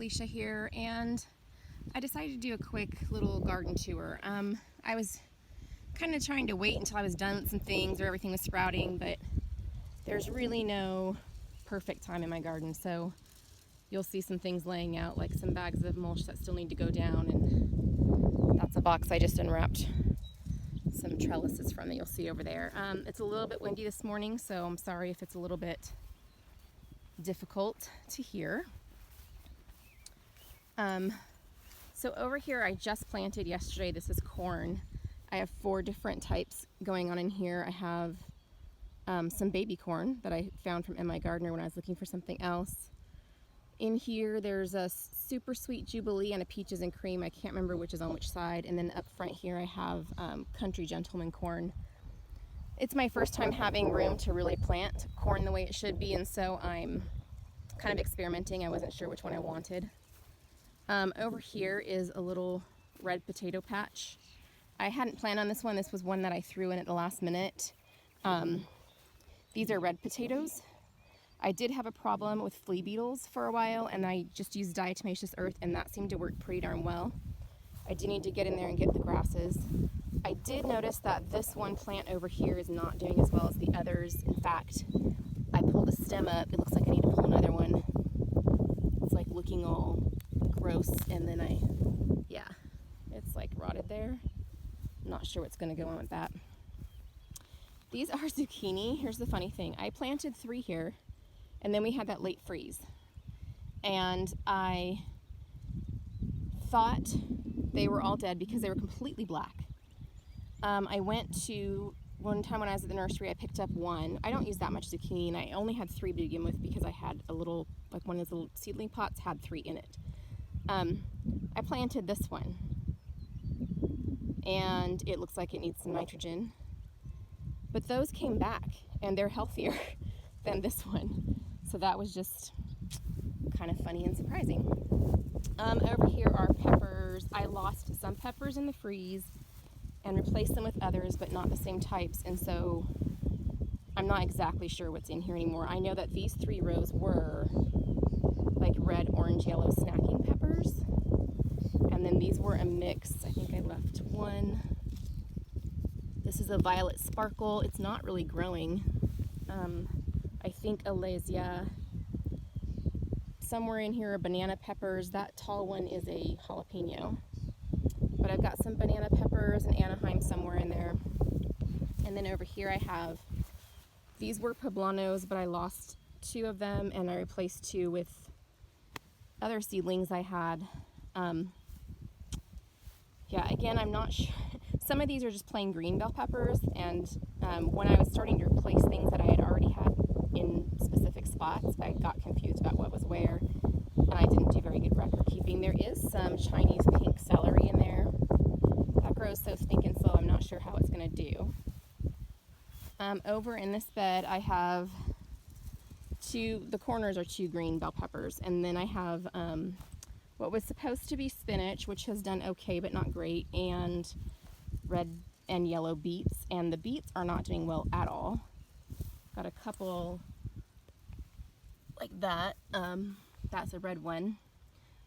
Alicia here, and I decided to do a quick little garden tour. I was kind of trying to wait until I was done with some things or everything was sprouting, but there's really no perfect time in my garden, so you'll see some things laying out, like some bags of mulch that still need to go down, and that's a box I just unwrapped some trellises from that you'll see over there. It's a little bit windy this morning, so I'm sorry if it's a little bit difficult to hear. So over here I just planted yesterday. This is corn. I have 4 different types going on in here. I have some baby corn that I found from my gardener when I was looking for something else. In here there's a super sweet Jubilee and a peaches and cream. I can't remember which is on which side. And then up front here I have country gentleman corn. It's my first time having room to really plant corn the way it should be, and so I'm kind of experimenting. I wasn't sure which one I wanted. Over here is a little red potato patch. I hadn't planned on this one. This was one that I threw in at the last minute. These are red potatoes. I did have a problem with flea beetles for a while, and I just used diatomaceous earth, and that seemed to work pretty darn well. I do need to get in there and get the grasses. I did notice that this one plant over here is not doing as well as the others. In fact, I pulled a stem up. It looks like I need to pull another one. It's like looking all gross, and then it's like rotted there. I'm not sure what's going to go on with that. These are zucchini. Here's the funny thing. I planted 3 here, and then we had that late freeze. And I thought they were all dead because they were completely black. I went to, one time when I was at the nursery, I picked up one. I don't use that much zucchini, and I only had 3 to begin with because I had a little, like one of those little seedling pots had 3 in it. I planted this one, and it looks like it needs some nitrogen. But those came back, and they're healthier than this one. So that was just kind of funny and surprising. Over here are peppers. I lost some peppers in the freeze and replaced them with others, but not the same types, and so I'm not exactly sure what's in here anymore. I know that these 3 rows were like red, orange, yellow snacking peppers, and then these were a mix. I think I left one. This is a violet sparkle. It's not really growing. I think Alasia. Somewhere in here are banana peppers. That tall one is a jalapeno. But I've got some banana peppers and Anaheim somewhere in there. And then over here I have, these were poblanos, but I lost 2 of them, and I replaced 2 with other seedlings I had. Again, I'm not sure. Some of these are just plain green bell peppers, and when I was starting to replace things that I had already had in specific spots, I got confused about what was where, and I didn't do very good record keeping. There is some Chinese pink celery in there. That grows so stinking slow, I'm not sure how it's going to do. Over in this bed I have the corners are 2 green bell peppers, and then I have what was supposed to be spinach, which has done okay but not great, and red and yellow beets, and the beets are not doing well at all. Got a couple like that. That's a red one.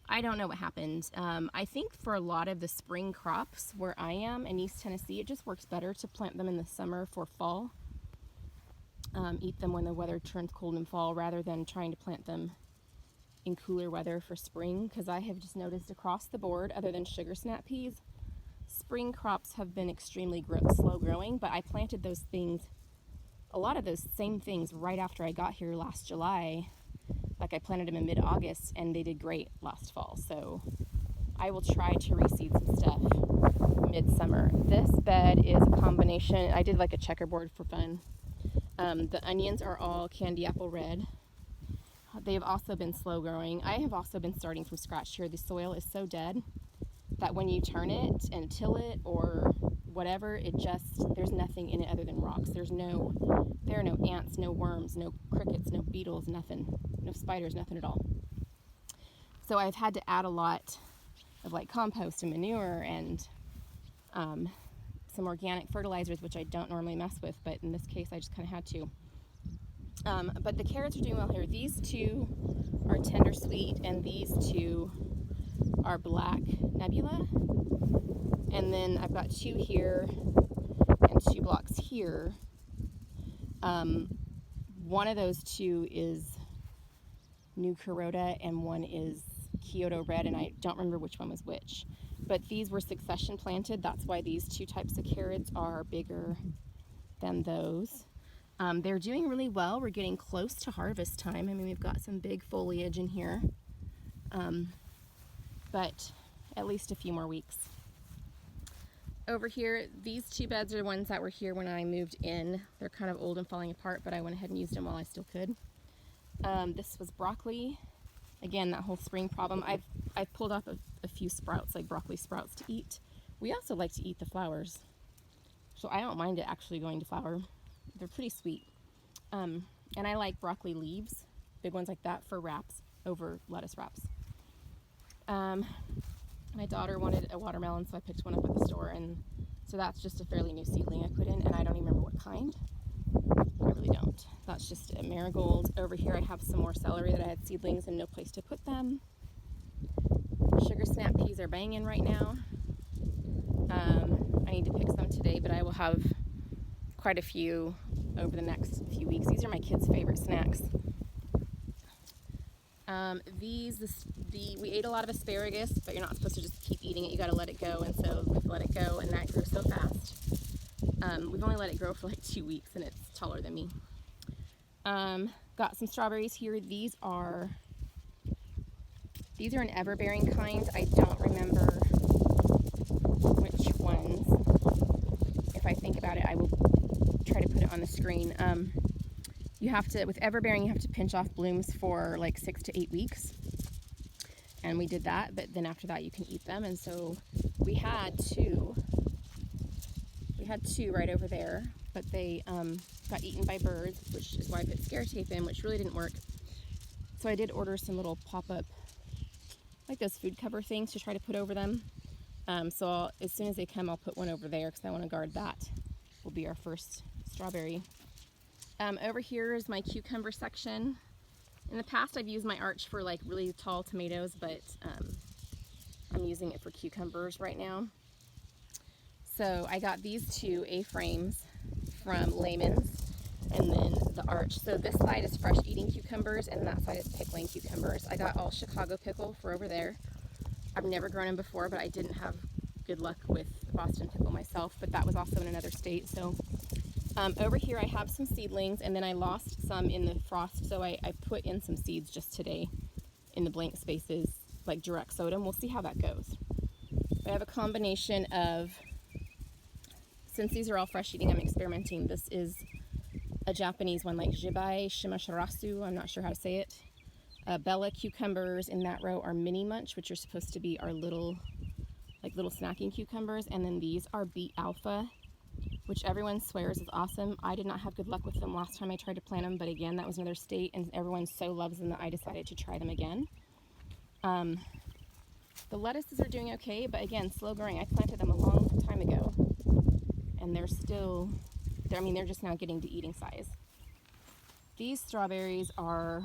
I don't know what happened. I think for a lot of the spring crops where I am in East Tennessee, it just works better to plant them in the summer for fall. Eat them when the weather turns cold in fall rather than trying to plant them in cooler weather for spring, because I have just noticed across the board, other than sugar snap peas, spring crops have been extremely slow growing. But I planted those things, a lot of those same things, right after I got here last July. Like I planted them in mid-August, and they did great last fall. So I will try to reseed some stuff midsummer. This bed is a combination. I did like a checkerboard for fun. The onions are all candy apple red. They have also been slow growing. I have also been starting from scratch here. The soil is so dead that when you turn it and till it or whatever, there's nothing in it other than rocks. There are no ants, no worms, no crickets, no beetles, nothing. No spiders, nothing at all. So I've had to add a lot of like compost and manure and some organic fertilizers, which I don't normally mess with, but in this case I just kind of had to. But the carrots are doing well here. These 2 are tender sweet, and these two are black nebula. And then I've got 2 here and 2 blocks here. One of those 2 is New Kuroda and one is Kyoto Red, and I don't remember which one was which. But these were succession planted. That's why these 2 types of carrots are bigger than those. They're doing really well. We're getting close to harvest time. I mean, we've got some big foliage in here, but at least a few more weeks. Over here, these 2 beds are the ones that were here when I moved in. They're kind of old and falling apart, but I went ahead and used them while I still could. This was broccoli. Again, that whole spring problem. I've pulled off a few sprouts, like broccoli sprouts, to eat. We also like to eat the flowers, so I don't mind it actually going to flower. They're pretty sweet. And I like broccoli leaves, big ones like that, for wraps over lettuce wraps. My daughter wanted a watermelon, so I picked one up at the store, and so that's just a fairly new seedling I put in, and I don't even remember what kind. I really don't. That's just a marigold. Over here I have some more celery that I had seedlings and no place to put them. Sugar snap peas are banging right now. I need to pick some today, but I will have quite a few over the next few weeks. These are my kids' favorite snacks. We ate a lot of asparagus, but you're not supposed to just keep eating it. You got to let it go, and so we've let it go, and that grew so fast. We've only let it grow for like 2 weeks, and it's taller than me. Got some strawberries here. These are an everbearing kind. I don't remember which ones. If I think about it, I will try to put it on the screen. With everbearing, you have to pinch off blooms for like 6 to 8 weeks. And we did that, but then after that you can eat them. And so we had two right over there, but they got eaten by birds, which is why I put scare tape in, which really didn't work. So I did order some little pop-up, like those food cover things to try to put over them. So as soon as they come, I'll put one over there because I want to guard that. Will be our first strawberry. Over here is my cucumber section. In the past, I've used my arch for like really tall tomatoes, but I'm using it for cucumbers right now. So I got these 2 A-frames from Layman's, and then the arch. So this side is fresh eating cucumbers, and that side is pickling cucumbers. I got all Chicago pickle for over there. I've never grown them before, but I didn't have good luck with Boston pickle myself, but that was also in another state. So over here I have some seedlings, and then I lost some in the frost, so I put in some seeds just today in the blank spaces, like direct sowed them. We'll see how that goes. I have a combination of, since these are all fresh eating, I'm experimenting. This is a Japanese one, like Jibai Shimashirasu, I'm not sure how to say it. Bella cucumbers in that row are mini munch, which are supposed to be our little snacking cucumbers, and then these are Beet Alpha, which everyone swears is awesome. I did not have good luck with them last time I tried to plant them, but again, that was another state, and everyone so loves them that I decided to try them again. The lettuces are doing okay, but again, slow growing. I planted them a long time ago, and they're just now getting to eating size. These strawberries are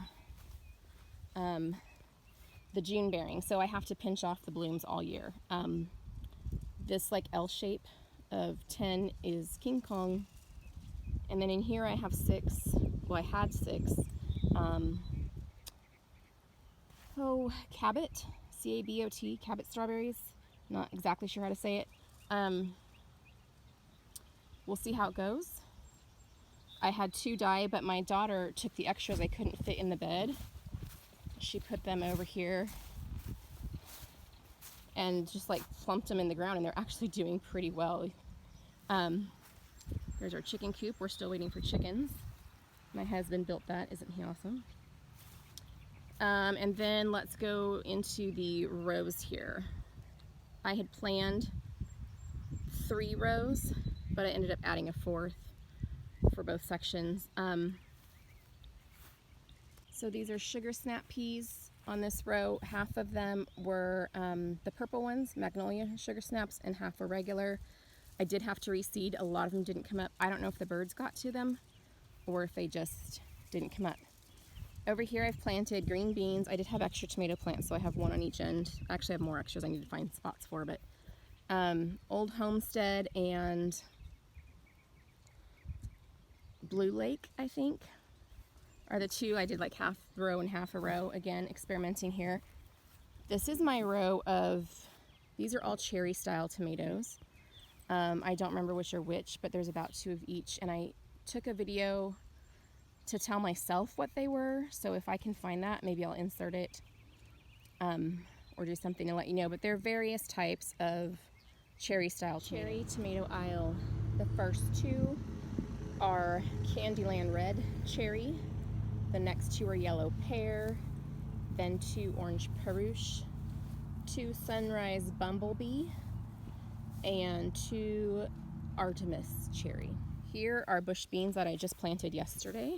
the June bearing, so I have to pinch off the blooms all year. This like L shape of 10 is King Kong, and then in here I have 6, well I had 6, Cabot, C-A-B-O-T, Cabot strawberries, not exactly sure how to say it. We'll see how it goes. I had 2 die, but my daughter took the extras I couldn't fit in the bed. She put them over here and just like plumped them in the ground, and they're actually doing pretty well. There's our chicken coop. We're still waiting for chickens. My husband built that. Isn't he awesome? And then let's go into the rows here. I had planned 3 rows, but I ended up adding a 4th for both sections. So these are sugar snap peas on this row. Half of them were the purple ones, magnolia sugar snaps, and half were regular. I did have to reseed. A lot of them didn't come up. I don't know if the birds got to them or if they just didn't come up. Over here I've planted green beans. I did have extra tomato plants, so I have one on each end. I actually have more extras I need to find spots for, but Old Homestead and Blue Lake, I think, are the two. I did like half row and half a row, again, experimenting here. This is my row of, these are all cherry style tomatoes. I don't remember which are which, but there's about 2 of each, and I took a video to tell myself what they were, so if I can find that, maybe I'll insert it or do something to let you know. But there are various types of cherry style cherry tomato aisle. The first 2 are Candyland Red Cherry, the next 2 are Yellow Pear, then 2 Orange Peruche, 2 Sunrise Bumblebee, and 2 Artemis Cherry. Here are bush beans that I just planted yesterday.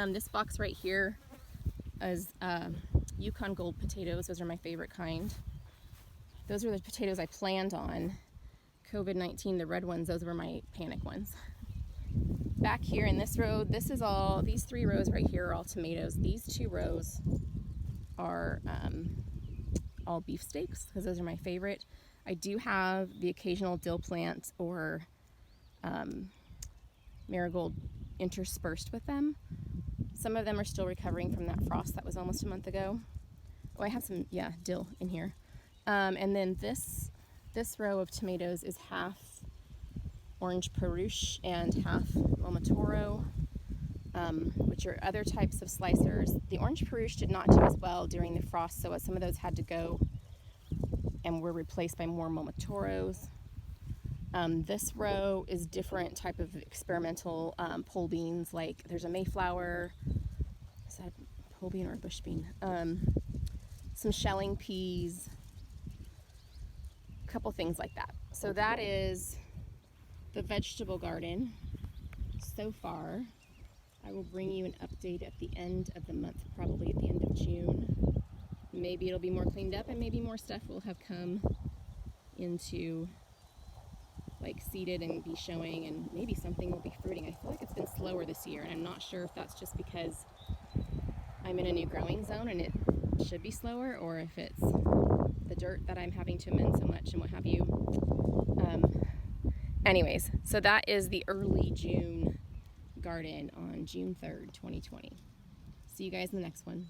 This box right here is Yukon Gold potatoes. Those are my favorite kind. Those were the potatoes I planned on. COVID-19, the red ones, those were my panic ones. Back here in this row, this is all, these 3 rows right here are all tomatoes. These 2 rows are all beefsteaks, because those are my favorite. I do have the occasional dill plant or marigold interspersed with them. Some of them are still recovering from that frost that was almost a month ago. Oh, I have some, yeah, dill in here. And then this row of tomatoes is half Orange Peruche and half Momotoro, which are other types of slicers. The Orange Peruche did not do as well during the frost, so some of those had to go and were replaced by more Momotoros. This row is different type of experimental pole beans, like there's a Mayflower, is that a pole bean or a bush bean? Some shelling peas, a couple things like that. So that is the vegetable garden so far. I will bring you an update at the end of the month, probably at the end of June. Maybe it'll be more cleaned up and maybe more stuff will have come into like seeded and be showing, and maybe something will be fruiting. I feel like it's been slower this year, and I'm not sure if that's just because I'm in a new growing zone and it should be slower, or if it's the dirt that I'm having to amend so much and what have you. Anyways, so that is the early June garden on June 3rd, 2020. See you guys in the next one.